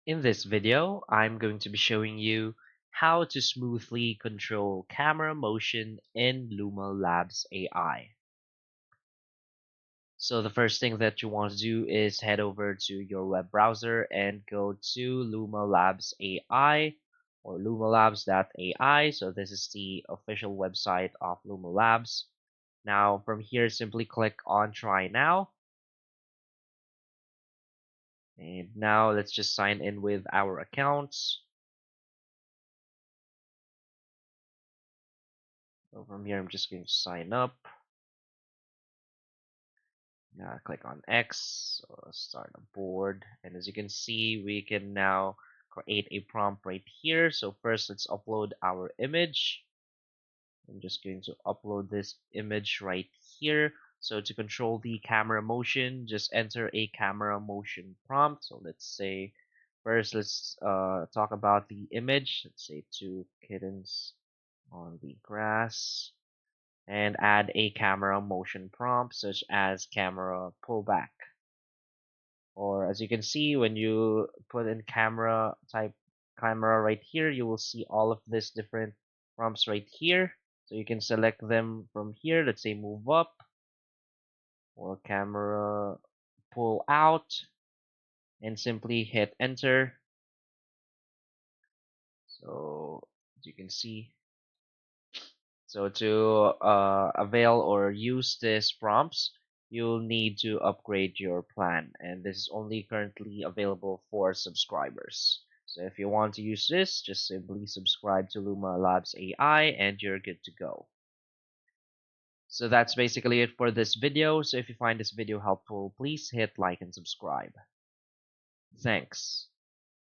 In this video, I'm going to be showing you how to smoothly control camera motion in Luma Labs AI. So the first thing that you want to do is head over to your web browser and go to Luma Labs AI or lumalabs.ai. So this is the official website of Luma Labs. Now from here, simply click on Try Now. And now let's just sign in with our accounts. So from here, I'm just going to sign up. Click on X, so start a board, and as you can see, we can now create a prompt right here. So first, let's upload our image. I'm just going to upload this image right here. So to control the camera motion, just enter a camera motion prompt. So let's say first, let's talk about the image. Let's say two kittens on the grass, and add a camera motion prompt such as camera pullback. Or as you can see, when you put in camera right here, you will see all of these different prompts right here. So you can select them from here. Let's say move up or camera pull out, and simply hit enter. So as you can see, so to avail or use these prompts, you'll need to upgrade your plan, and this is only currently available for subscribers. So if you want to use this, just simply subscribe to Luma Labs AI and you're good to go. So that's basically it for this video. So if you find this video helpful, please hit like and subscribe. Thanks.